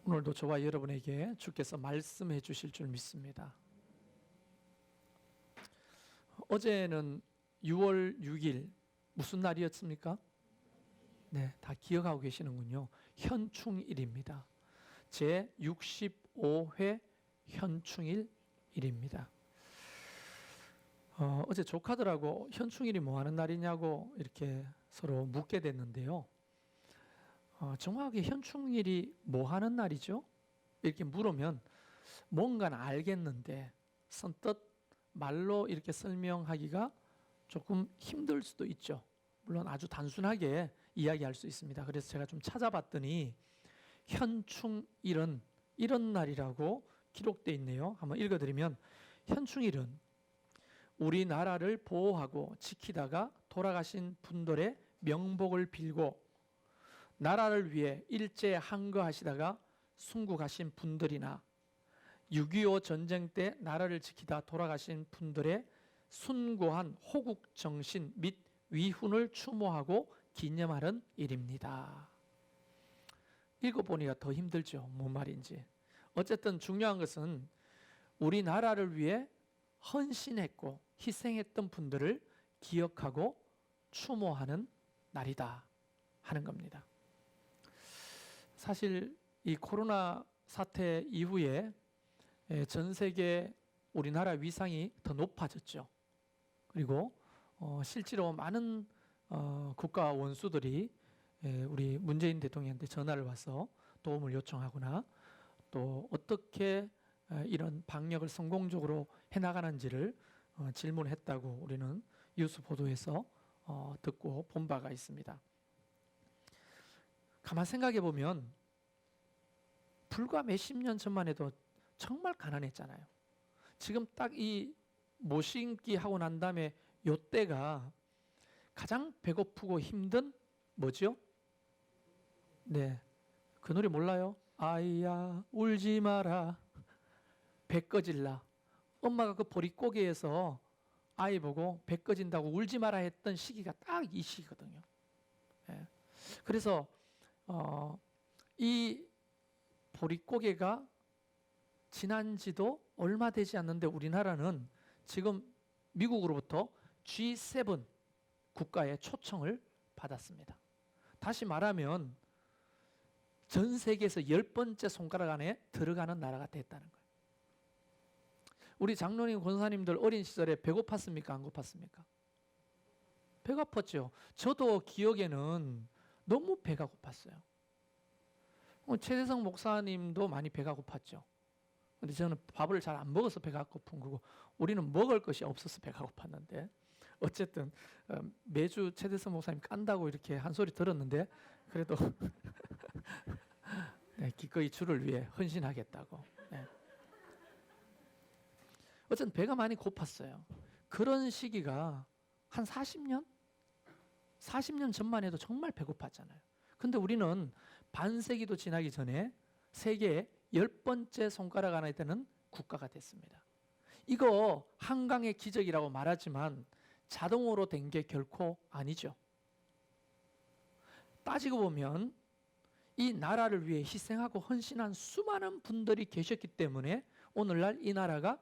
오늘도 저와 여러분에게 주께서 말씀해 주실 줄 믿습니다. 어제는 6월 6일 무슨 날이었습니까? 네, 다 기억하고 계시는군요. 현충일입니다. 제 65회 현충일입니다. 어제 조카들하고 현충일이 뭐 하는 날이냐고 이렇게 서로 묻게 됐는데요. 정확하게 현충일이 뭐 하는 날이죠? 이렇게 물으면 뭔가는 알겠는데 선뜻 말로 이렇게 설명하기가 조금 힘들 수도 있죠. 물론 아주 단순하게 이야기할 수 있습니다. 그래서 제가 좀 찾아봤더니 현충일은 이런 날이라고 기록되어 있네요. 한번 읽어드리면, 현충일은 우리나라를 보호하고 지키다가 돌아가신 분들의 명복을 빌고 나라를 위해 일제 항거하시다가 순국하신 분들이나 6.25 전쟁 때 나라를 지키다 돌아가신 분들의 숭고한 호국 정신 및 위훈을 추모하고 기념하는 일입니다. 읽어보니까 더 힘들죠. 뭔 말인지. 어쨌든 중요한 것은 우리나라를 위해 헌신했고 희생했던 분들을 기억하고 추모하는 날이다 하는 겁니다. 사실 이 코로나 사태 이후에 전 세계 우리나라 위상이 더 높아졌죠. 그리고 실제로 많은 국가 원수들이 우리 문재인 대통령한테 전화를 와서 도움을 요청하거나 또 어떻게 이런 방역을 성공적으로 해나가는지를 질문했다고 우리는 뉴스 보도에서 듣고 본 바가 있습니다. 가만 생각해 보면 불과 몇십 년 전만 해도 정말 가난했잖아요. 지금 딱 이 모심기 하고 난 다음에 요 때가 가장 배고프고 힘든 뭐죠? 네, 그 노래 몰라요? 아이야 울지 마라 배 꺼질라. 엄마가 그 보릿고개에서 아이 보고 배 꺼진다고 울지 마라 했던 시기가 딱 이 시기거든요. 네. 그래서 이 보릿고개가 지난 지도 얼마 되지 않는데 우리나라는 지금 미국으로부터 G7 국가의 초청을 받았습니다. 다시 말하면 전 세계에서 10번째 손가락 안에 들어가는 나라가 됐다는 거예요. 우리 장로님, 권사님들 어린 시절에 배고팠습니까? 안 고팠습니까? 배가 고팠죠. 저도 기억에는 너무 배가 고팠어요. 최대성 목사님도 많이 배가 고팠죠. 근데 저는 밥을 잘 안 먹어서 배가 고픈 거고 우리는 먹을 것이 없어서 배가 고팠는데 어쨌든 매주 최대성 목사님 깐다고 이렇게 한 소리 들었는데 그래도 네, 기꺼이 주를 위해 헌신하겠다고. 네. 어쨌든 배가 많이 고팠어요. 그런 시기가 한 40년? 40년 전만 해도 정말 배고팠잖아요. 근데 우리는 반세기도 지나기 전에 세계의 10번째 손가락 안에 드는 국가가 됐습니다. 이거 한강의 기적이라고 말하지만 자동으로 된 게 결코 아니죠. 따지고 보면 이 나라를 위해 희생하고 헌신한 수많은 분들이 계셨기 때문에 오늘날 이 나라가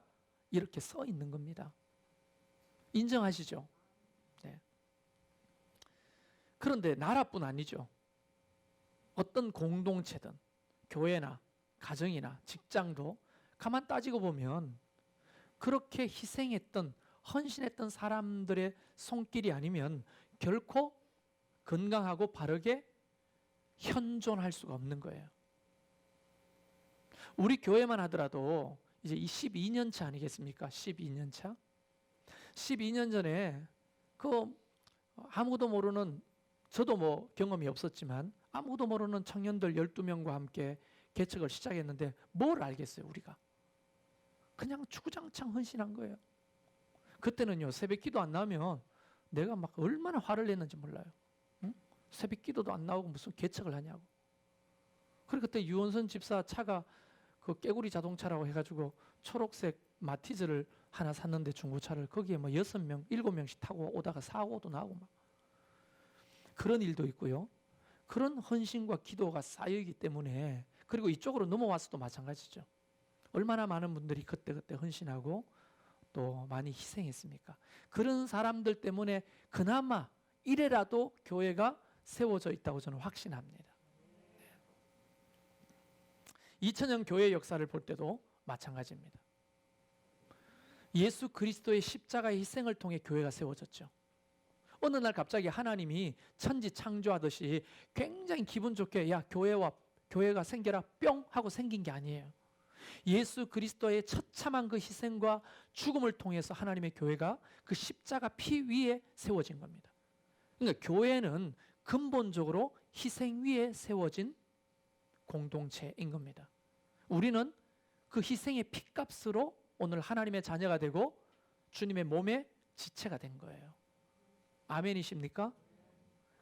이렇게 써 있는 겁니다. 인정하시죠? 네. 그런데 나라뿐 아니죠. 어떤 공동체든 교회나 가정이나 직장도 가만 따지고 보면 그렇게 희생했던 헌신했던 사람들의 손길이 아니면 결코 건강하고 바르게 현존할 수가 없는 거예요. 우리 교회만 하더라도 이제 12년 차 아니겠습니까? 12년 차. 12년 전에 그 아무도 모르는, 저도 뭐 경험이 없었지만 아무도 모르는 청년들 12명과 함께 개척을 시작했는데 뭘 알겠어요, 우리가? 그냥 주구장창 헌신한 거예요. 그때는요, 새벽 기도 안 나오면 내가 막 얼마나 화를 냈는지 몰라요. 응? 새벽 기도도 안 나오고 무슨 개척을 하냐고. 그리고 그때 유원선 집사 차가 그 깨구리 자동차라고 해가지고 초록색 마티즈를 하나 샀는데 중고차를 거기에 뭐 6명, 7명씩 타고 오다가 사고도 나고 막 그런 일도 있고요. 그런 헌신과 기도가 쌓여있기 때문에 그리고 이쪽으로 넘어와서도 마찬가지죠. 얼마나 많은 분들이 그때 헌신하고 또 많이 희생했습니까? 그런 사람들 때문에 그나마 이래라도 교회가 세워져 있다고 저는 확신합니다. 2000년 교회 역사를 볼 때도 마찬가지입니다. 예수 그리스도의 십자가의 희생을 통해 교회가 세워졌죠. 어느 날 갑자기 하나님이 천지 창조하듯이 굉장히 기분 좋게 야 교회가 생겨라 뿅 하고 생긴 게 아니에요. 예수 그리스도의 처참한 그 희생과 죽음을 통해서 하나님의 교회가 그 십자가 피 위에 세워진 겁니다. 그러니까 교회는 근본적으로 희생 위에 세워진 공동체인 겁니다. 우리는 그 희생의 피값으로 오늘 하나님의 자녀가 되고 주님의 몸의 지체가 된 거예요. 아멘이십니까?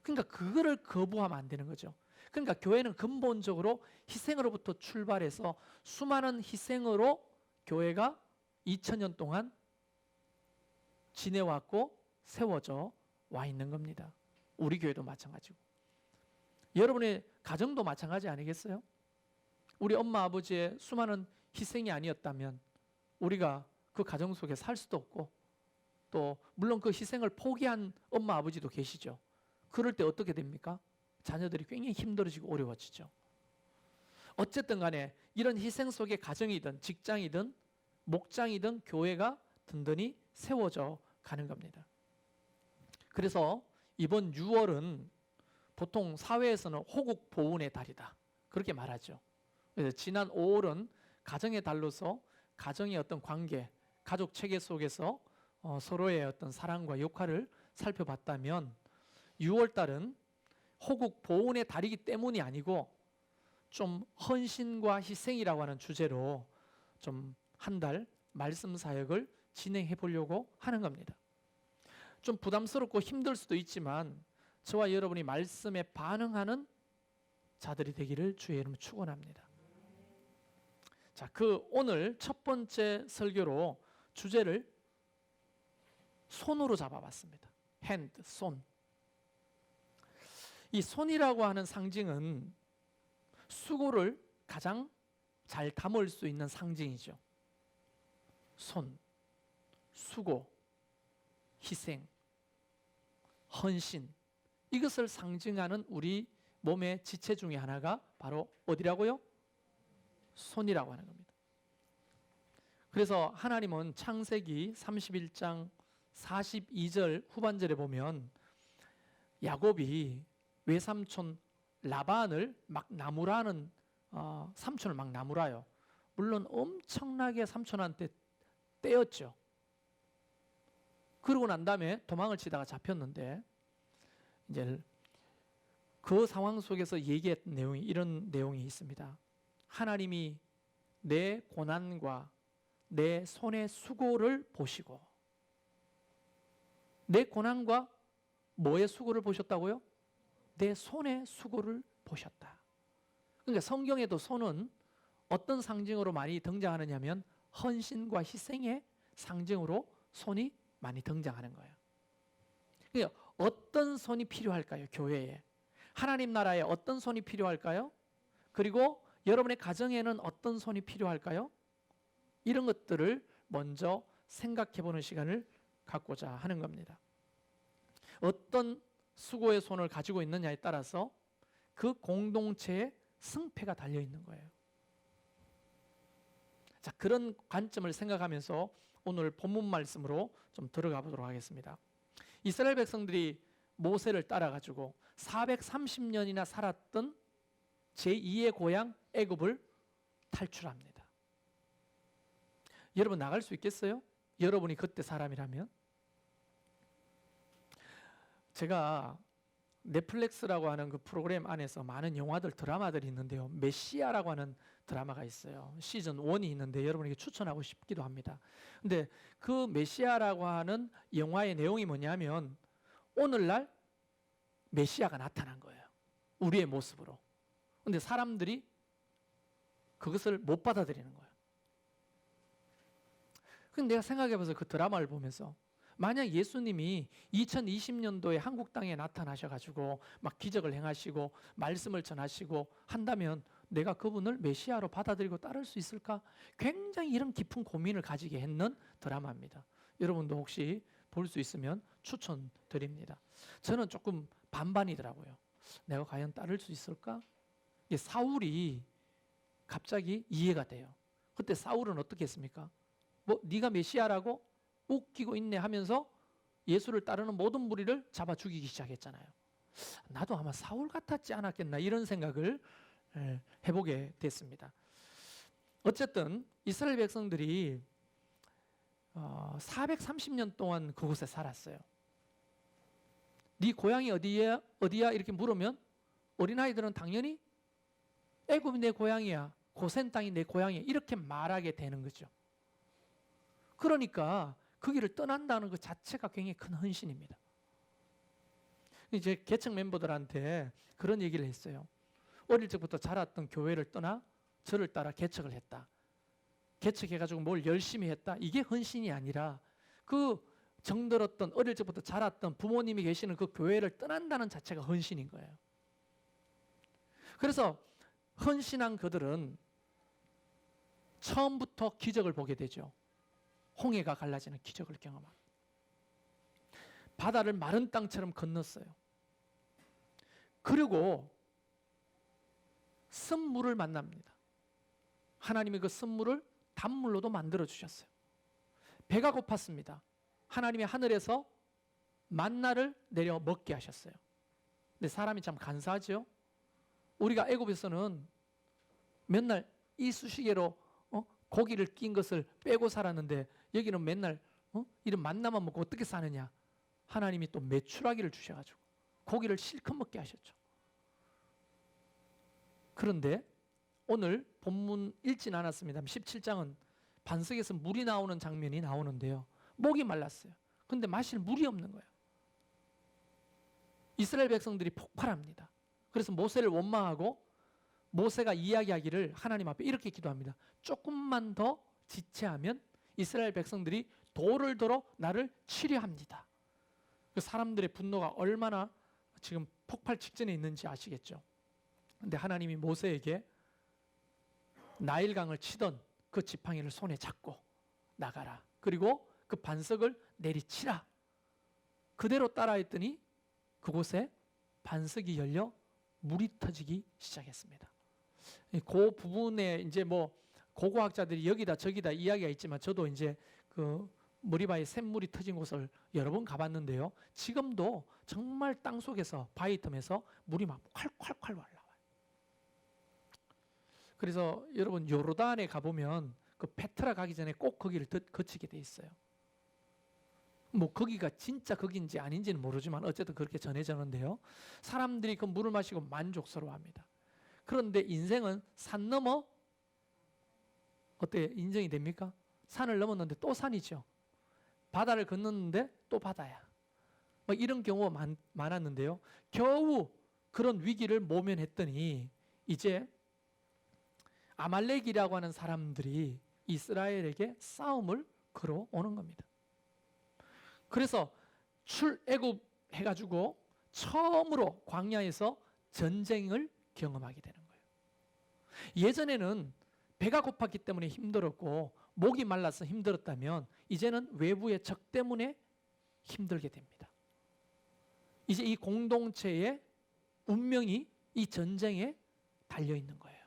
그러니까 그거를 거부하면 안 되는 거죠. 그러니까 교회는 근본적으로 희생으로부터 출발해서 수많은 희생으로 교회가 2000년 동안 지내왔고 세워져 와 있는 겁니다. 우리 교회도 마찬가지고 여러분의 가정도 마찬가지 아니겠어요? 우리 엄마 아버지의 수많은 희생이 아니었다면 우리가 그 가정 속에 살 수도 없고 또 물론 그 희생을 포기한 엄마 아버지도 계시죠. 그럴 때 어떻게 됩니까? 자녀들이 굉장히 힘들어지고 어려워지죠. 어쨌든 간에 이런 희생 속에 가정이든 직장이든 목장이든 교회가 든든히 세워져 가는 겁니다. 그래서 이번 6월은 보통 사회에서는 호국 보훈의 달이다 그렇게 말하죠. 그래서 지난 5월은 가정의 달로서 가정의 어떤 관계, 가족 체계 속에서 서로의 어떤 사랑과 역할을 살펴봤다면 6월 달은 호국 보훈의 달이기 때문이 아니고 좀 헌신과 희생이라고 하는 주제로 좀 한 달 말씀 사역을 진행해 보려고 하는 겁니다. 좀 부담스럽고 힘들 수도 있지만 저와 여러분이 말씀에 반응하는 자들이 되기를 주의 이름으로 축원합니다. 자, 오늘 첫 번째 설교로 주제를 손으로 잡아봤습니다. 핸드, 손. 이 손이라고 하는 상징은 수고를 가장 잘 담을 수 있는 상징이죠. 손, 수고, 희생, 헌신 이것을 상징하는 우리 몸의 지체 중에 하나가 바로 어디라고요? 손이라고 하는 겁니다. 그래서 하나님은 창세기 31장 42절 후반절에 보면 야곱이 외삼촌 라반을 막 나무라는 삼촌을 막 나무라요. 물론 엄청나게 삼촌한테 떼었죠. 그러고 난 다음에 도망을 치다가 잡혔는데 이제 그 상황 속에서 얘기했던 내용이 이런 내용이 있습니다. 하나님이 내 고난과 내 손의 수고를 보시고 내 고난과 뭐의 수고를 보셨다고요? 내 손의 수고를 보셨다. 그러니까 성경에도 손은 어떤 상징으로 많이 등장하느냐면 헌신과 희생의 상징으로 손이 많이 등장하는 거예요. 그러니까 어떤 손이 필요할까요? 교회에. 하나님 나라에 어떤 손이 필요할까요? 그리고 여러분의 가정에는 어떤 손이 필요할까요? 이런 것들을 먼저 생각해 보는 시간을 갖고자 하는 겁니다. 어떤 수고의 손을 가지고 있느냐에 따라서 그 공동체의 승패가 달려 있는 거예요. 자, 그런 관점을 생각하면서 오늘 본문 말씀으로 좀 들어가 보도록 하겠습니다. 이스라엘 백성들이 모세를 따라 가지고 430년이나 살았던 제2의 고향 애굽을 탈출합니다. 여러분 나갈 수 있겠어요? 여러분이 그때 사람이라면? 제가 넷플릭스라고 하는 그 프로그램 안에서 많은 영화들, 드라마들이 있는데요. 메시아라고 하는 드라마가 있어요. 시즌 1이 있는데 여러분에게 추천하고 싶기도 합니다. 근데 그 메시아라고 하는 영화의 내용이 뭐냐면 오늘날 메시아가 나타난 거예요. 우리의 모습으로. 근데 사람들이 그것을 못 받아들이는 거예요. 근데 내가 생각해봐서 그 드라마를 보면서 만약 예수님이 2020년도에 한국 땅에 나타나셔가지고 막 기적을 행하시고 말씀을 전하시고 한다면 내가 그분을 메시아로 받아들이고 따를 수 있을까? 굉장히 이런 깊은 고민을 가지게 했는 드라마입니다. 여러분도 혹시 볼 수 있으면 추천드립니다. 저는 조금 반반이더라고요. 내가 과연 따를 수 있을까? 사울이 갑자기 이해가 돼요. 그때 사울은 어떻게 했습니까? 뭐 네가 메시아라고 웃기고 있네 하면서 예수를 따르는 모든 무리를 잡아 죽이기 시작했잖아요. 나도 아마 사울 같았지 않았겠나 이런 생각을 해보게 됐습니다. 어쨌든 이스라엘 백성들이 430년 동안 그곳에 살았어요. 네 고향이 어디야? 이렇게 물으면 어린아이들은 당연히 애굽이 내 고향이야, 고센 땅이 내 고향이야 이렇게 말하게 되는 거죠. 그러니까 그 길을 떠난다는 것 자체가 굉장히 큰 헌신입니다. 이제 개척 멤버들한테 그런 얘기를 했어요. 어릴 적부터 자랐던 교회를 떠나 저를 따라 개척을 했다. 개척해가지고 뭘 열심히 했다. 이게 헌신이 아니라 그 정들었던 어릴 적부터 자랐던 부모님이 계시는 그 교회를 떠난다는 자체가 헌신인 거예요. 그래서 헌신한 그들은 처음부터 기적을 보게 되죠. 홍해가 갈라지는 기적을 경험합니다. 바다를 마른 땅처럼 건넜어요. 그리고 쓴물을 만납니다. 하나님이 그 쓴물을 단물로도 만들어 주셨어요. 배가 고팠습니다. 하나님이 하늘에서 만나를 내려 먹게 하셨어요. 근데 사람이 참 간사하죠. 우리가 애굽에서는 맨날 이쑤시개로 고기를 낀 것을 빼고 살았는데 여기는 맨날 이런 만나만 먹고 어떻게 사느냐. 하나님이 또 메추라기를 주셔가지고 고기를 실컷 먹게 하셨죠. 그런데 오늘 본문 읽진 않았습니다. 17장은 반석에서 물이 나오는 장면이 나오는데요. 목이 말랐어요. 그런데 마실 물이 없는 거예요. 이스라엘 백성들이 폭발합니다. 그래서 모세를 원망하고 모세가 이야기하기를 하나님 앞에 이렇게 기도합니다. 조금만 더 지체하면 이스라엘 백성들이 돌을 들어 나를 치려합니다. 그 사람들의 분노가 얼마나 지금 폭발 직전에 있는지 아시겠죠? 근데 하나님이 모세에게 나일강을 치던 그 지팡이를 손에 잡고 나가라. 그리고 그 반석을 내리치라. 그대로 따라했더니 그곳에 반석이 열려 물이 터지기 시작했습니다. 그 부분에 이제 뭐 고고학자들이 여기다 저기다 이야기가 있지만 저도 이제 그 머리바위 샘물이 터진 곳을 여러 번 가봤는데요. 지금도 정말 땅 속에서 바위 틈에서 물이 막 콸콸콸 올라와요. 그래서 여러분 요르단에 가보면 그 페트라 가기 전에 꼭 거기를 거치게 돼 있어요. 뭐 거기가 진짜 거기인지 아닌지는 모르지만 어쨌든 그렇게 전해졌는데요. 사람들이 그 물을 마시고 만족스러워합니다. 그런데 인생은 산 넘어 어때 인정이 됩니까? 산을 넘었는데 또 산이죠. 바다를 건넜는데 또 바다야. 뭐 이런 경우가 많았는데요. 겨우 그런 위기를 모면했더니 이제 아말렉이라고 하는 사람들이 이스라엘에게 싸움을 걸어오는 겁니다. 그래서 출애굽 해가지고 처음으로 광야에서 전쟁을 경험하게 되는 거예요. 예전에는 배가 고팠기 때문에 힘들었고 목이 말라서 힘들었다면 이제는 외부의 적 때문에 힘들게 됩니다. 이제 이 공동체의 운명이 이 전쟁에 달려 있는 거예요.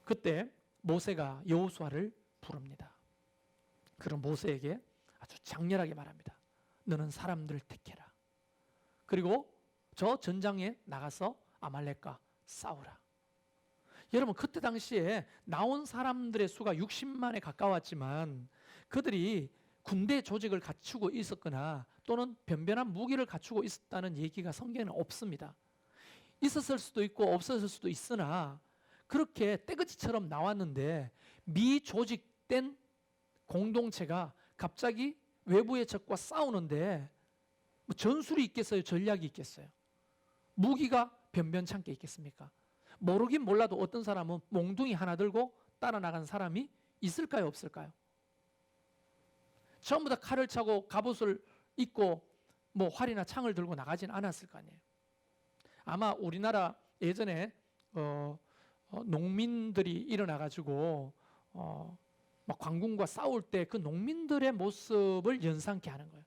그때 모세가 여호수아를 부릅니다. 그럼 모세에게 아주 장렬하게 말합니다. 너는 사람들을 택해라. 그리고 저 전장에 나가서 아말렉과 싸우라. 여러분 그때 당시에 나온 사람들의 수가 60만에 가까웠지만 그들이 군대 조직을 갖추고 있었거나 또는 변변한 무기를 갖추고 있었다는 얘기가 성경에는 없습니다. 있었을 수도 있고 없었을 수도 있으나 그렇게 떼거지처럼 나왔는데 미조직된 공동체가 갑자기 외부의 적과 싸우는데 뭐 전술이 있겠어요? 전략이 있겠어요? 무기가 변변찮게 있겠습니까? 모르긴 몰라도 어떤 사람은 몽둥이 하나 들고 따라 나간 사람이 있을까요? 없을까요? 전부 다 칼을 차고 갑옷을 입고 뭐 활이나 창을 들고 나가진 않았을 거 아니에요. 아마 우리나라 예전에 농민들이 일어나 가지고 막 광군과 싸울 때 그 농민들의 모습을 연상케 하는 거예요.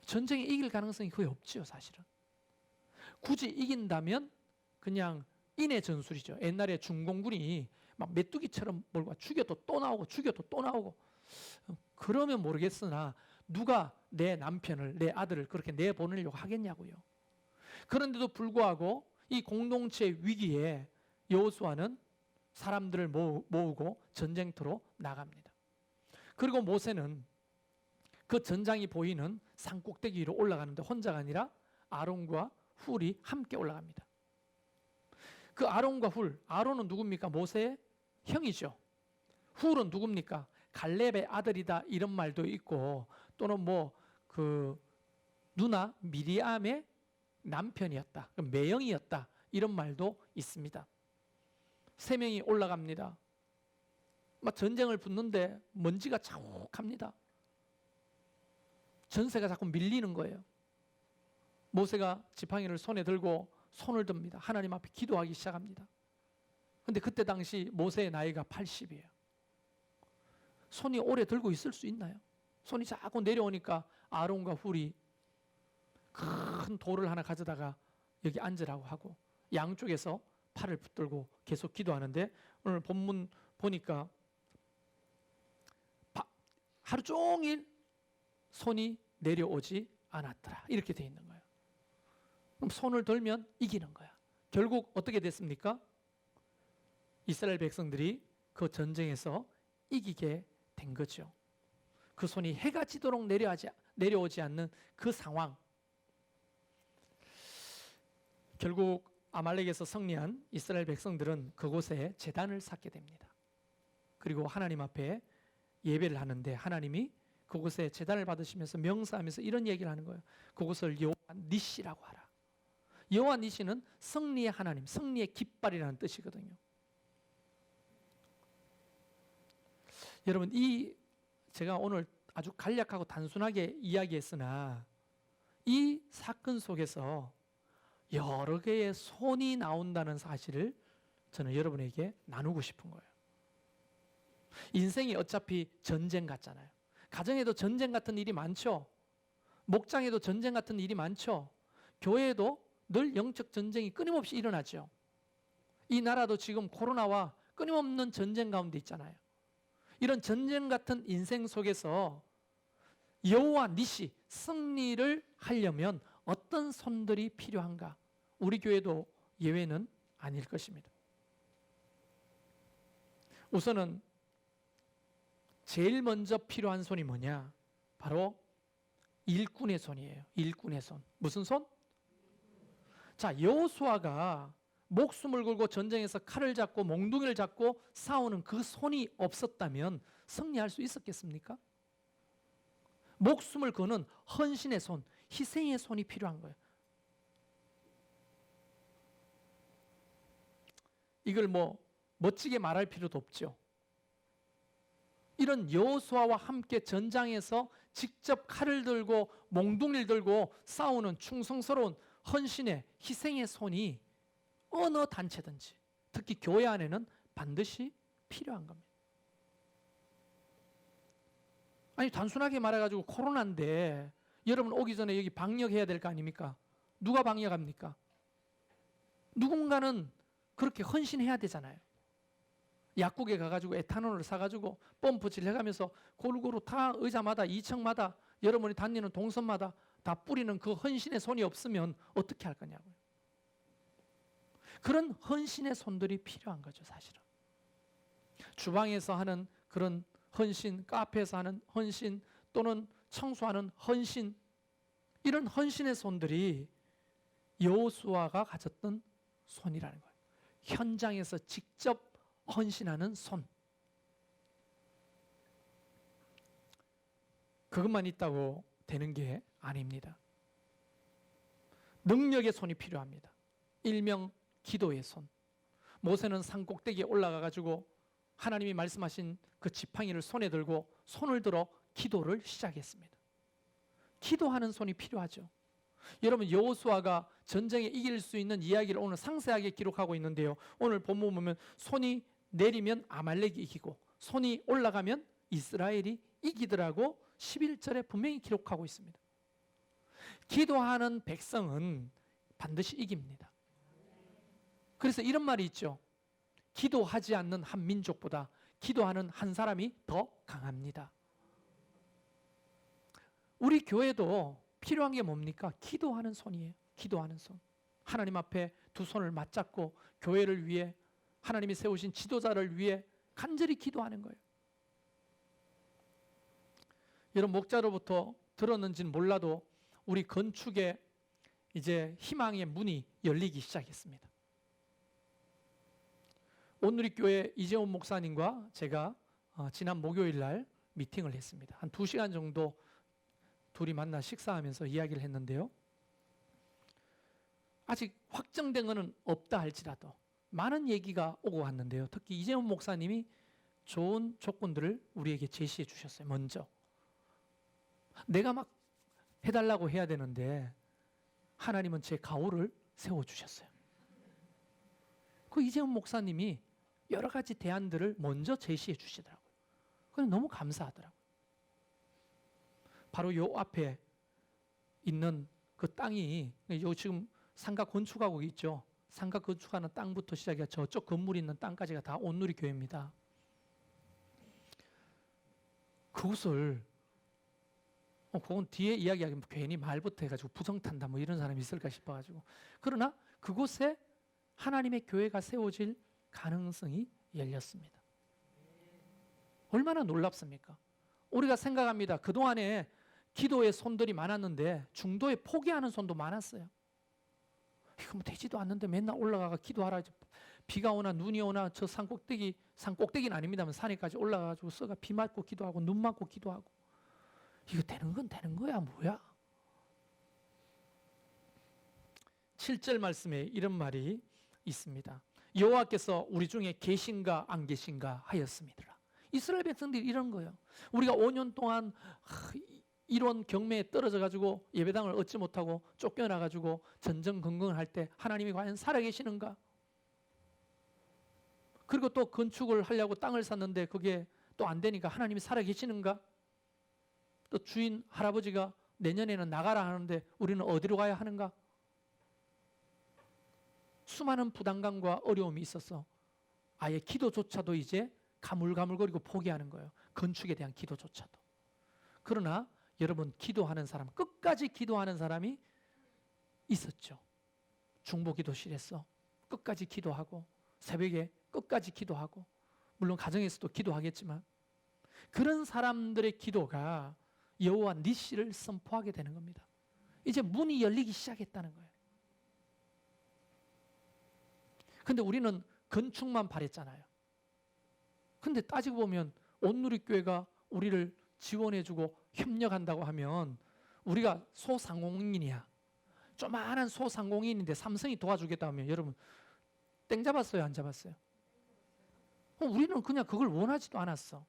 전쟁에 이길 가능성이 거의 없지요, 사실은. 굳이 이긴다면 그냥 인의 전술이죠. 옛날에 중공군이 막 메뚜기처럼 몰고 죽여도 또 나오고 죽여도 또 나오고, 그러면 모르겠으나 누가 내 남편을, 내 아들을 그렇게 내보내려고 하겠냐고요. 그런데도 불구하고 이 공동체 위기에 여호수아는 사람들을 모으고 전쟁터로 나갑니다. 그리고 모세는 그 전장이 보이는 산 꼭대기 위로 올라가는데 혼자가 아니라 아론과 훌이 함께 올라갑니다. 그 아론과 훌, 아론은 누굽니까? 모세의 형이죠. 훌은 누굽니까? 갈렙의 아들이다, 이런 말도 있고, 또는 그 누나 미리암의 남편이었다, 매형이었다, 이런 말도 있습니다. 세 명이 올라갑니다. 막 전쟁을 붙는데 먼지가 자욱합니다. 전세가 자꾸 밀리는 거예요. 모세가 지팡이를 손에 들고 손을 듭니다. 하나님 앞에 기도하기 시작합니다. 근데 그때 당시 모세의 나이가 80이에요. 손이 오래 들고 있을 수 있나요? 손이 자꾸 내려오니까 아론과 훌이 큰 돌을 하나 가져다가 여기 앉으라고 하고 양쪽에서 팔을 붙들고 계속 기도하는데, 오늘 본문 보니까 하루 종일 손이 내려오지 않았더라, 이렇게 돼 있는 거예요. 그럼 손을 들면 이기는 거야. 결국 어떻게 됐습니까? 이스라엘 백성들이 그 전쟁에서 이기게 된 거죠. 그 손이 해가 지도록 내려오지 않는 그 상황. 결국 아말렉에서 승리한 이스라엘 백성들은 그곳에 제단을 쌓게 됩니다. 그리고 하나님 앞에 예배를 하는데 하나님이 그곳에 제단을 받으시면서 명사하면서 이런 얘기를 하는 거예요. 그곳을 여호와 니시라고 하라. 여호와 니시는 승리의 하나님, 승리의 깃발이라는 뜻이거든요. 여러분, 제가 오늘 아주 간략하고 단순하게 이야기했으나 이 사건 속에서 여러 개의 손이 나온다는 사실을 저는 여러분에게 나누고 싶은 거예요. 인생이 어차피 전쟁 같잖아요. 가정에도 전쟁 같은 일이 많죠. 목장에도 전쟁 같은 일이 많죠. 교회에도 늘 영적 전쟁이 끊임없이 일어나죠. 이 나라도 지금 코로나와 끊임없는 전쟁 가운데 있잖아요. 이런 전쟁 같은 인생 속에서 여호와 니시, 승리를 하려면 어떤 손들이 필요한가? 우리 교회도 예외는 아닐 것입니다. 우선은 제일 먼저 필요한 손이 뭐냐? 바로 일꾼의 손이에요. 일꾼의 손. 무슨 손? 자, 여호수아가 목숨을 걸고 전쟁에서 칼을 잡고 몽둥이를 잡고 싸우는 그 손이 없었다면 승리할 수 있었겠습니까? 목숨을 거는 헌신의 손, 희생의 손이 필요한 거예요. 이걸 멋지게 말할 필요도 없죠. 이런 여호수아와 함께 전장에서 직접 칼을 들고 몽둥이를 들고 싸우는 충성스러운 헌신의 희생의 손이 어느 단체든지, 특히 교회 안에는 반드시 필요한 겁니다. 아니, 단순하게 말해가지고 코로나인데 여러분 오기 전에 여기 방역해야 될 거 아닙니까? 누가 방역합니까? 누군가는 그렇게 헌신해야 되잖아요. 약국에 가가지고 에탄올을 사가지고 펌프 질해가면서 골고루 다 의자마다 2층마다 여러분이 다니는 동선마다 다 뿌리는 그 헌신의 손이 없으면 어떻게 할 거냐고요. 그런 헌신의 손들이 필요한 거죠, 사실은. 주방에서 하는 그런 헌신, 카페에서 하는 헌신, 또는 청소하는 헌신, 이런 헌신의 손들이 여호수아가 가졌던 손이라는 거예요. 현장에서 직접 헌신하는 손. 그것만 있다고 되는 게 아닙니다. 능력의 손이 필요합니다. 일명 기도의 손. 모세는 산 꼭대기에 올라가 가지고 하나님이 말씀하신 그 지팡이를 손에 들고 손을 들어 기도를 시작했습니다. 기도하는 손이 필요하죠. 여러분, 여호수아가 전쟁에 이길 수 있는 이야기를 오늘 상세하게 기록하고 있는데요. 오늘 본문 보면 손이 내리면 아말렉이 이기고 손이 올라가면 이스라엘이 이기더라고 11절에 분명히 기록하고 있습니다. 기도하는 백성은 반드시 이깁니다. 그래서 이런 말이 있죠. 기도하지 않는 한 민족보다 기도하는 한 사람이 더 강합니다. 우리 교회도 필요한 게 뭡니까? 기도하는 손이에요. 기도하는 손. 하나님 앞에 두 손을 맞잡고 교회를 위해, 하나님이 세우신 지도자를 위해 간절히 기도하는 거예요. 여러분, 목자로부터 들었는지는 몰라도 우리 건축에 이제 희망의 문이 열리기 시작했습니다. 온누리교회 이재원 목사님과 제가 지난 목요일 날 미팅을 했습니다. 한 2시간 정도 둘이 만나 식사하면서 이야기를 했는데요. 아직 확정된 것은 없다 할지라도 많은 얘기가 오고 갔는데요. 특히 이재원 목사님이 좋은 조건들을 우리에게 제시해 주셨어요. 먼저 내가 막 해달라고 해야 되는데 하나님은 제 가오를 세워주셨어요. 그 이재원 목사님이 여러 가지 대안들을 먼저 제시해 주시더라고요. 그래서 너무 감사하더라고요. 바로 요 앞에 있는 그 땅이, 요 지금 상가 건축하고 있죠. 상가 건축하는 땅부터 시작해 저쪽 건물 있는 땅까지가 다 온누리 교회입니다. 그것을 그건 뒤에 이야기하면 괜히 말부터 해가지고 부정탄다 뭐 이런 사람이 있을까 싶어가지고, 그러나 그곳에 하나님의 교회가 세워질 가능성이 열렸습니다. 얼마나 놀랍습니까? 우리가 생각합니다. 그동안에 기도의 손들이 많았는데 중도에 포기하는 손도 많았어요. 이거 뭐 되지도 않는데 맨날 올라가가 기도하라. 비가 오나 눈이 오나 저 산 꼭대기는 아닙니다만 산에까지 올라가가지고 써가 비 맞고 기도하고 눈 맞고 기도하고, 이거 되는 건 되는 거야 뭐야? 7절 말씀에 이런 말이 있습니다. 여호와께서 우리 중에 계신가 안 계신가 하였습니다. 이스라엘 백성들이 이런 거예요. 우리가 5년 동안 이런 경매에 떨어져 가지고 예배당을 얻지 못하고 쫓겨나 가지고 전전긍긍을 할 때 하나님이 과연 살아계시는가? 그리고 또 건축을 하려고 땅을 샀는데 그게 또 안 되니까 하나님이 살아계시는가? 또 주인 할아버지가 내년에는 나가라 하는데 우리는 어디로 가야 하는가? 수많은 부담감과 어려움이 있어서 아예 기도조차도 이제 가물가물거리고 포기하는 거예요. 건축에 대한 기도조차도. 그러나 여러분, 기도하는 사람, 끝까지 기도하는 사람이 있었죠. 중보기도실에서 끝까지 기도하고 새벽에 끝까지 기도하고, 물론 가정에서도 기도하겠지만 그런 사람들의 기도가 여호와 니시를 선포하게 되는 겁니다. 이제 문이 열리기 시작했다는 거예요. 근데 우리는 건축만 바랬잖아요. 근데 따지고 보면 온누리교회가 우리를 지원해주고 협력한다고 하면 우리가 소상공인이야. 조그마한 소상공인인데 삼성이 도와주겠다 하면 여러분 땡 잡았어요, 안 잡았어요? 우리는 그냥 그걸 원하지도 않았어.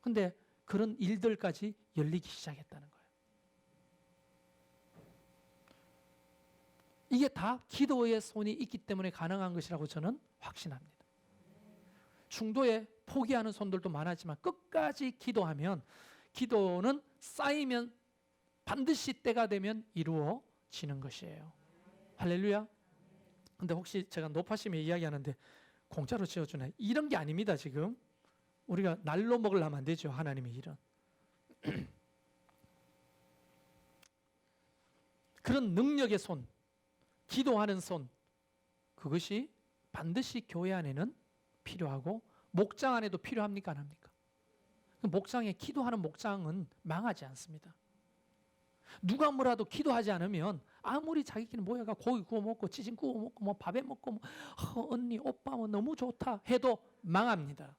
근데 그런 일들까지 열리기 시작했다는 거예요. 이게 다 기도의 손이 있기 때문에 가능한 것이라고 저는 확신합니다. 중도에 포기하는 손들도 많았지만 끝까지 기도하면, 기도는 쌓이면 반드시 때가 되면 이루어지는 것이에요. 할렐루야. 근데 혹시 제가 노파심에 이야기하는데 공짜로 지어주나, 이런 게 아닙니다. 지금 우리가 날로 먹으려면 안 되죠. 하나님의 일은. 그런 능력의 손, 기도하는 손, 그것이 반드시 교회 안에는 필요하고 목장 안에도 필요합니까? 안 합니까? 목장에 기도하는 목장은 망하지 않습니다. 누가 뭐라도 기도하지 않으면 아무리 자기끼리 모여가 고기 구워 먹고 찌짐 구워 먹고 뭐 밥에 먹고 뭐 언니 오빠 뭐 너무 좋다 해도 망합니다.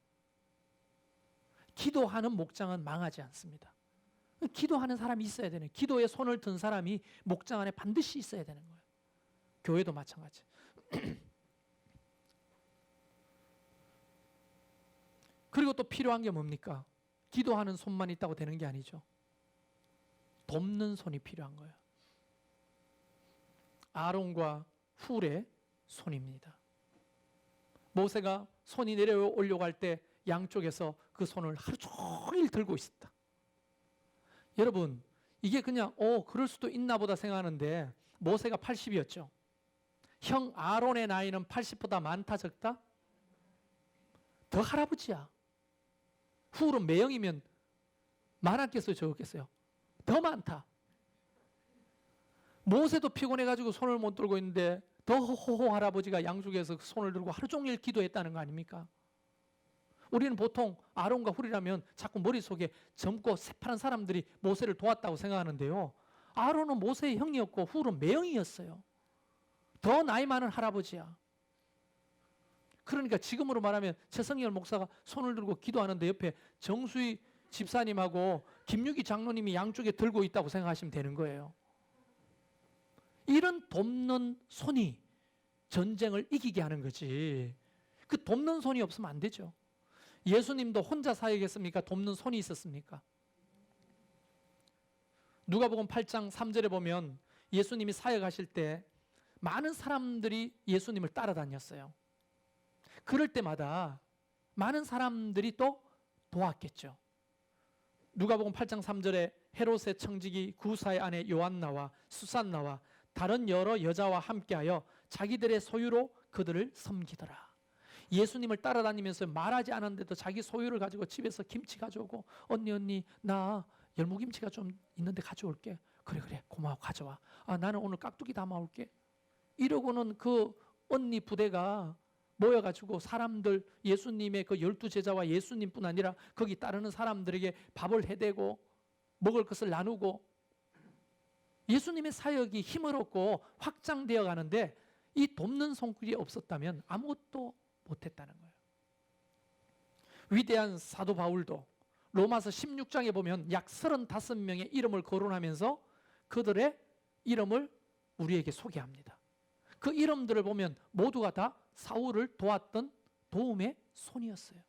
기도하는 목장은 망하지 않습니다. 기도하는 사람이 있어야 되는, 기도에 손을 든 사람이 목장 안에 반드시 있어야 되는 거예요. 교회도 마찬가지. 그리고 또 필요한 게 뭡니까? 기도하는 손만 있다고 되는 게 아니죠. 돕는 손이 필요한 거예요. 아론과 훌의 손입니다. 모세가 손이 내려오려고 할 때 양쪽에서 그 손을 하루 종일 들고 있었다. 여러분, 이게 그냥 그럴 수도 있나 보다 생각하는데 모세가 80이었죠. 형 아론의 나이는 80보다 많다 적다? 더 할아버지야. 훌은 매형이면 많았겠어요, 적었겠어요? 더 많다. 모세도 피곤해가지고 손을 못 들고 있는데 더 호호 할아버지가 양쪽에서 손을 들고 하루 종일 기도했다는 거 아닙니까? 우리는 보통 아론과 훌이라면 자꾸 머릿속에 젊고 새파란 사람들이 모세를 도왔다고 생각하는데요. 아론은 모세의 형이었고 훌은 매형이었어요. 더 나이 많은 할아버지야. 그러니까 지금으로 말하면 최성열 목사가 손을 들고 기도하는데 옆에 정수희 집사님하고 김유기 장로님이 양쪽에 들고 있다고 생각하시면 되는 거예요. 이런 돕는 손이 전쟁을 이기게 하는 거지. 그 돕는 손이 없으면 안 되죠. 예수님도 혼자 사역했습니까? 돕는 손이 있었습니까? 누가복음 8장 3절에 보면 예수님이 사역하실 때 많은 사람들이 예수님을 따라다녔어요. 그럴 때마다 많은 사람들이 또 도왔겠죠. 누가복음 8장 3절에 헤롯의 청지기 구사의 아내 요한나와 수산나와 다른 여러 여자와 함께하여 자기들의 소유로 그들을 섬기더라. 예수님을 따라다니면서 말하지 않았는데도 자기 소유를 가지고 집에서 김치 가져오고 언니 나 열무김치가 좀 있는데 가져올게. 그래 고마워 가져와. 나는 오늘 깍두기 담아올게. 이러고는 그 언니 부대가 모여가지고 사람들 예수님의 그 12제자와 예수님뿐 아니라 거기 따르는 사람들에게 밥을 해대고 먹을 것을 나누고 예수님의 사역이 힘을 얻고 확장되어 가는데 이 돕는 손길이 없었다면 아무것도 못했다는 거예요. 위대한 사도 바울도 로마서 16장에 보면 약 35명의 이름을 거론하면서 그들의 이름을 우리에게 소개합니다. 그 이름들을 보면 모두가 다 사울을 도왔던 도움의 손이었어요.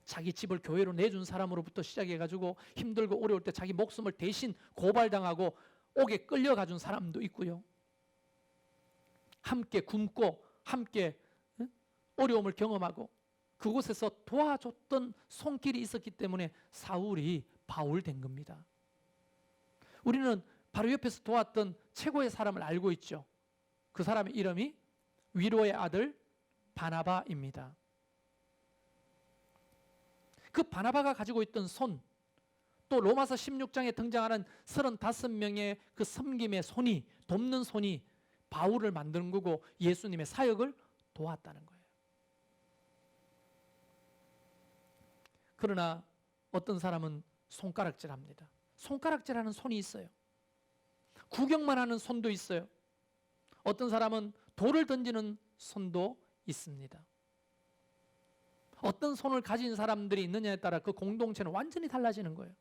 자기 집을 교회로 내준 사람으로부터 시작해가지고 힘들고 어려울 때 자기 목숨을 대신 고발당하고 옥에 끌려가준 사람도 있고요. 함께 굶고 함께 어려움을 경험하고 그곳에서 도와줬던 손길이 있었기 때문에 사울이 바울 된 겁니다. 우리는 바로 옆에서 도왔던 최고의 사람을 알고 있죠. 그 사람의 이름이 위로의 아들 바나바입니다. 그 바나바가 가지고 있던 손, 또 로마서 16장에 등장하는 35명의 그 섬김의 손이, 돕는 손이 바울을 만드는 거고 예수님의 사역을 도왔다는 거예요. 그러나 어떤 사람은 손가락질합니다. 손가락질하는 손이 있어요. 구경만 하는 손도 있어요. 어떤 사람은 돌을 던지는 손도 있습니다. 어떤 손을 가진 사람들이 있느냐에 따라 그 공동체는 완전히 달라지는 거예요.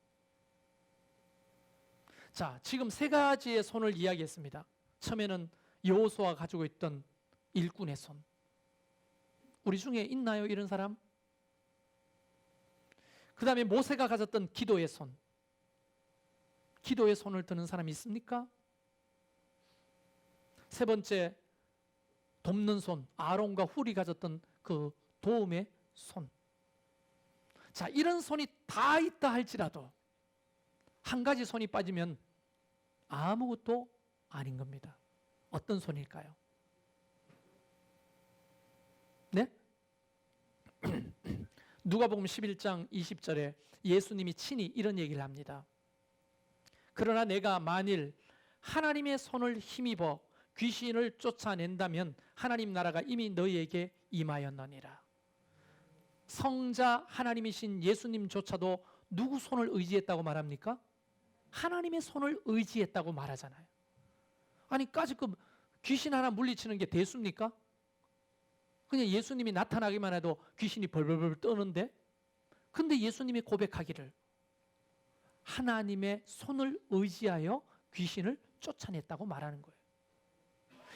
자, 지금 세 가지의 손을 이야기했습니다. 처음에는 여호수아가 가지고 있던 일꾼의 손. 우리 중에 있나요, 이런 사람? 그 다음에 모세가 가졌던 기도의 손. 기도의 손을 드는 사람이 있습니까? 세 번째, 돕는 손. 아론과 훌이 가졌던 그 도움의 손. 자, 이런 손이 다 있다 할지라도 한 가지 손이 빠지면 아무것도 아닌 겁니다. 어떤 손일까요? 네? 누가복음 11장 20절에 예수님이 친히 이런 얘기를 합니다. 그러나 내가 만일 하나님의 손을 힘입어 귀신을 쫓아낸다면 하나님 나라가 이미 너희에게 임하였느니라. 성자 하나님이신 예수님조차도 누구 손을 의지했다고 말합니까? 하나님의 손을 의지했다고 말하잖아요. 아니 까짓거 귀신 하나 물리치는 게 대수입니까? 그냥 예수님이 나타나기만 해도 귀신이 벌벌벌 떠는데, 근데 예수님이 고백하기를 하나님의 손을 의지하여 귀신을 쫓아냈다고 말하는 거예요.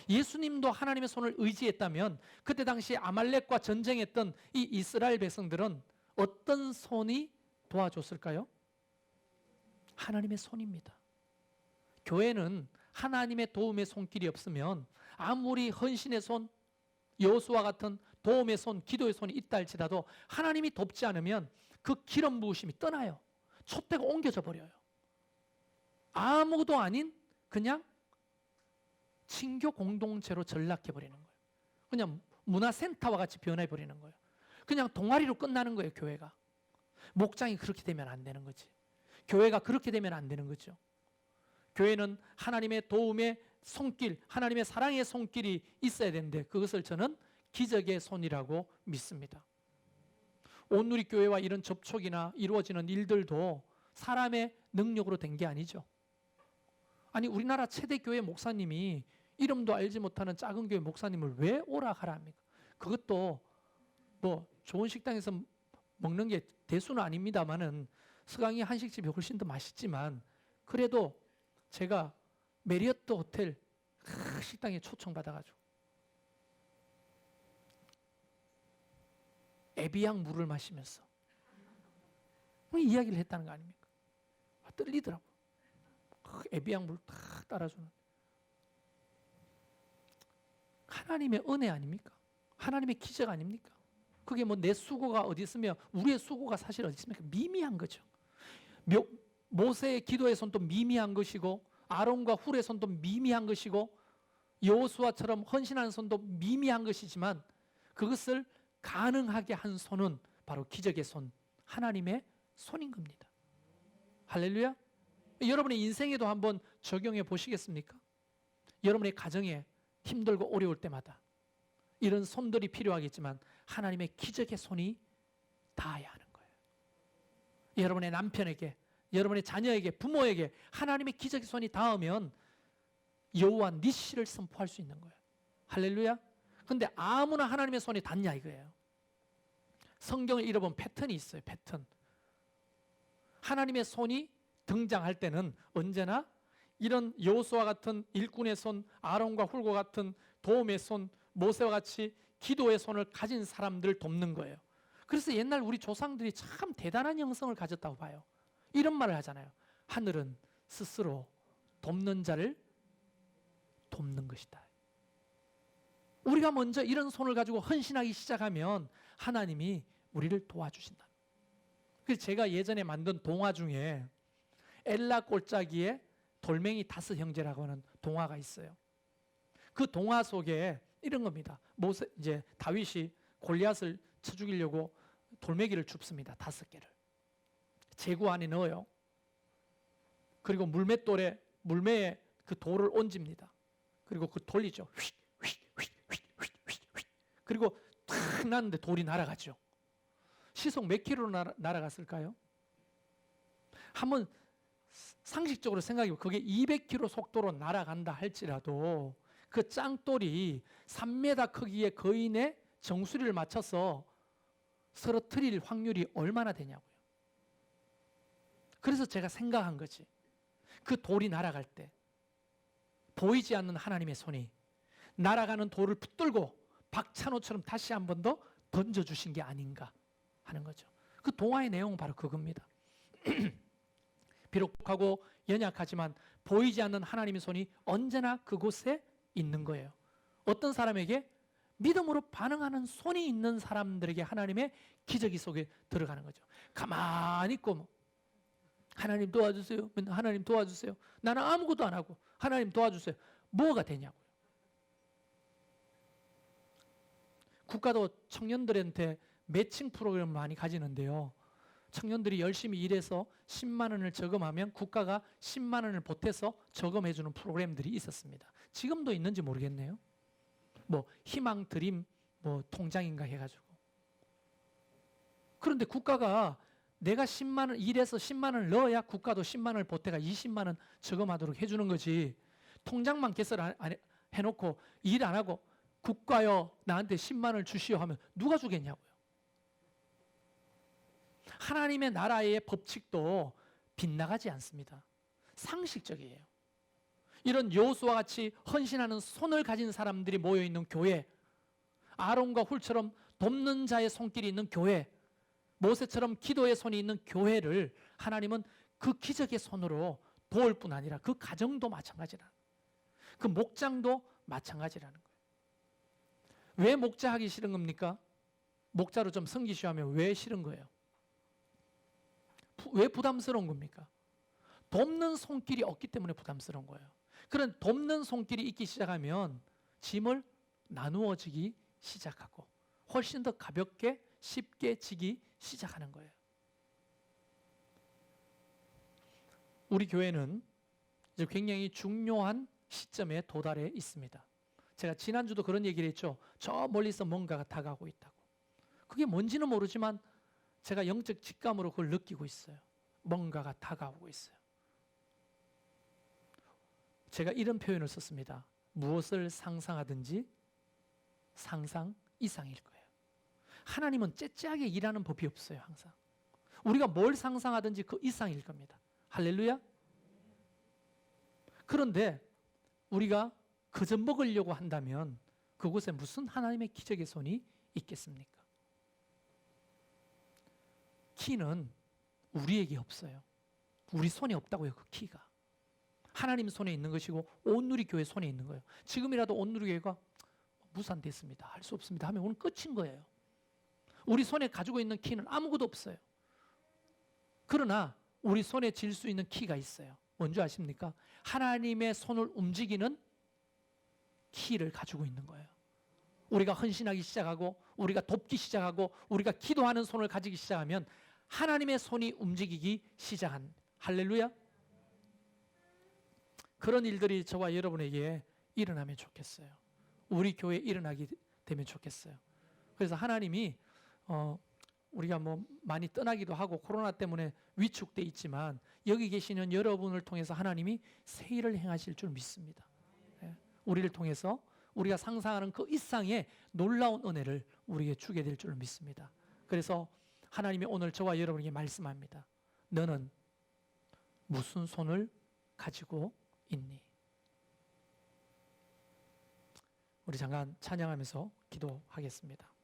예수님도 하나님의 손을 의지했다면 그때 당시 아말렉과 전쟁했던 이 이스라엘 백성들은 어떤 손이 도와줬을까요? 하나님의 손입니다. 교회는 하나님의 도움의 손길이 없으면 아무리 헌신의 손, 여호수아 같은 도움의 손, 기도의 손이 있다 할지라도 하나님이 돕지 않으면 그 기름 부으심이 떠나요. 촛대가 옮겨져 버려요. 아무것도 아닌 그냥 친교 공동체로 전락해 버리는 거예요. 그냥 문화센터와 같이 변해 버리는 거예요. 그냥 동아리로 끝나는 거예요, 교회가. 목장이 그렇게 되면 안 되는 거지. 교회가 그렇게 되면 안 되는 거죠. 교회는 하나님의 도움의 손길, 하나님의 사랑의 손길이 있어야 되는데 그것을 저는 기적의 손이라고 믿습니다. 온누리교회와 이런 접촉이나 이루어지는 일들도 사람의 능력으로 된 게 아니죠. 아니 우리나라 최대 교회 목사님이 이름도 알지 못하는 작은 교회 목사님을 왜 오라 하라 합니까? 그것도 뭐 좋은 식당에서 먹는 게 대수는 아닙니다만은 서강이 한식집이 훨씬 더 맛있지만 그래도 제가 메리어트 호텔 식당에 초청받아가지고 에비앙 물을 마시면서 이야기를 했다는 거 아닙니까? 떨리더라고. 에비앙 물 딱 따라주는 하나님의 은혜 아닙니까? 하나님의 기적 아닙니까? 그게 뭐 내 수고가 어디 있으며 우리의 수고가 사실 어디 있습니까? 미미한 거죠. 모세의 기도의 손도 미미한 것이고 아론과 훌의 손도 미미한 것이고 여호수아처럼 헌신하는 손도 미미한 것이지만 그것을 가능하게 한 손은 바로 기적의 손, 하나님의 손인 겁니다. 할렐루야. 여러분의 인생에도 한번 적용해 보시겠습니까? 여러분의 가정에 힘들고 어려울 때마다 이런 손들이 필요하겠지만 하나님의 기적의 손이 닿아야 하는 거예요. 여러분의 남편에게, 여러분의 자녀에게, 부모에게 하나님의 기적의 손이 닿으면 여호와 니시를 선포할 수 있는 거예요. 할렐루야. 근데 아무나 하나님의 손이 닿냐 이거예요. 성경을 읽어본 패턴이 있어요. 패턴. 하나님의 손이 등장할 때는 언제나 이런 여호수아 같은 일꾼의 손, 아론과 훌과 같은 도움의 손, 모세와 같이 기도의 손을 가진 사람들을 돕는 거예요. 그래서 옛날 우리 조상들이 참 대단한 영성을 가졌다고 봐요. 이런 말을 하잖아요. 하늘은 스스로 돕는 자를 돕는 것이다. 우리가 먼저 이런 손을 가지고 헌신하기 시작하면 하나님이 우리를 도와주신다. 그래서 제가 예전에 만든 동화 중에 엘라 꼴짜기의 돌멩이 5 형제라고 하는 동화가 있어요. 그 동화 속에 이런 겁니다. 이제 다윗이 골리앗을 쳐 죽이려고 돌멩이를 줍습니다. 5개를. 제구 안에 넣어요. 그리고 물매에 그 돌을 얹습니다. 그리고 그 돌리죠. 그리고 탁 났는데 돌이 날아가죠. 시속 몇 킬로로 날아갔을까요? 한번 상식적으로 생각해보면 그게 200km 속도로 날아간다 할지라도 그 짱돌이 3m 크기의 거인의 정수리를 맞춰서 쓰러뜨릴 확률이 얼마나 되냐고요. 그래서 제가 생각한 거지. 그 돌이 날아갈 때 보이지 않는 하나님의 손이 날아가는 돌을 붙들고 박찬호처럼 다시 한 번 더 던져주신 게 아닌가 하는 거죠. 그 동화의 내용은 바로 그겁니다. 비록 하고 연약하지만 보이지 않는 하나님의 손이 언제나 그곳에 있는 거예요. 어떤 사람에게 믿음으로 반응하는 손이 있는 사람들에게 하나님의 기적이 속에 들어가는 거죠. 가만히 있고 하나님 도와주세요. 하나님 도와주세요. 나는 아무것도 안 하고 하나님 도와주세요. 뭐가 되냐고요. 국가도 청년들한테 매칭 프로그램을 많이 가지는데요. 청년들이 열심히 일해서 10만 원을 저금하면 국가가 10만 원을 보태서 저금해 주는 프로그램들이 있었습니다. 지금도 있는지 모르겠네요. 뭐 희망 드림 뭐 통장인가 해가지고. 그런데 국가가 내가 10만 원 일해서 10만 원을 넣어야 국가도 10만 원을 보태가 20만 원 저금하도록 해주는 거지. 통장만 개설 해놓고 일 안 하고 국가여 나한테 10만 원을 주시오 하면 누가 주겠냐고요. 하나님의 나라의 법칙도 빗나가지 않습니다. 상식적이에요. 이런 여호수아와 같이 헌신하는 손을 가진 사람들이 모여있는 교회, 아론과 훌처럼 돕는 자의 손길이 있는 교회, 모세처럼 기도의 손이 있는 교회를 하나님은 그 기적의 손으로 도울 뿐 아니라 그 가정도 마찬가지라. 그 목장도 마찬가지라는 거예요. 왜 목자하기 싫은 겁니까? 목자로 좀 섬기시오 하면 왜 싫은 거예요? 왜 부담스러운 겁니까? 돕는 손길이 없기 때문에 부담스러운 거예요. 그런 돕는 손길이 있기 시작하면 짐을 나누어지기 시작하고 훨씬 더 가볍게 쉽게 지기 시작하는 거예요. 우리 교회는 이제 굉장히 중요한 시점에 도달해 있습니다. 제가 지난주도 그런 얘기를 했죠. 저 멀리서 뭔가가 다가오고 있다고. 그게 뭔지는 모르지만 제가 영적 직감으로 그걸 느끼고 있어요. 뭔가가 다가오고 있어요. 제가 이런 표현을 썼습니다. 무엇을 상상하든지 상상 이상일 거예요. 하나님은 째째하게 일하는 법이 없어요. 항상 우리가 뭘 상상하든지 그 이상일 겁니다. 할렐루야. 그런데 우리가 그저 먹으려고 한다면 그곳에 무슨 하나님의 기적의 손이 있겠습니까? 키는 우리에게 없어요. 우리 손에 없다고요. 그 키가 하나님 손에 있는 것이고 온누리교회 손에 있는 거예요. 지금이라도 온누리교회가 무산됐습니다, 할 수 없습니다 하면 오늘 끝인 거예요. 우리 손에 가지고 있는 키는 아무것도 없어요. 그러나 우리 손에 쥘 수 있는 키가 있어요. 뭔지 아십니까? 하나님의 손을 움직이는 키를 가지고 있는 거예요. 우리가 헌신하기 시작하고 우리가 돕기 시작하고 우리가 기도하는 손을 가지기 시작하면 하나님의 손이 움직이기 시작한, 할렐루야. 그런 일들이 저와 여러분에게 일어나면 좋겠어요. 우리 교회에 일어나게 되면 좋겠어요. 그래서 하나님이 우리가 많이 떠나기도 하고 코로나 때문에 위축돼 있지만 여기 계시는 여러분을 통해서 하나님이 새 일을 행하실 줄 믿습니다. 우리를 통해서 우리가 상상하는 그 이상의 놀라운 은혜를 우리에게 주게 될 줄 믿습니다. 그래서 하나님이 오늘 저와 여러분에게 말씀합니다. 너는 무슨 손을 가지고 있니? 우리 잠깐 찬양하면서 기도하겠습니다.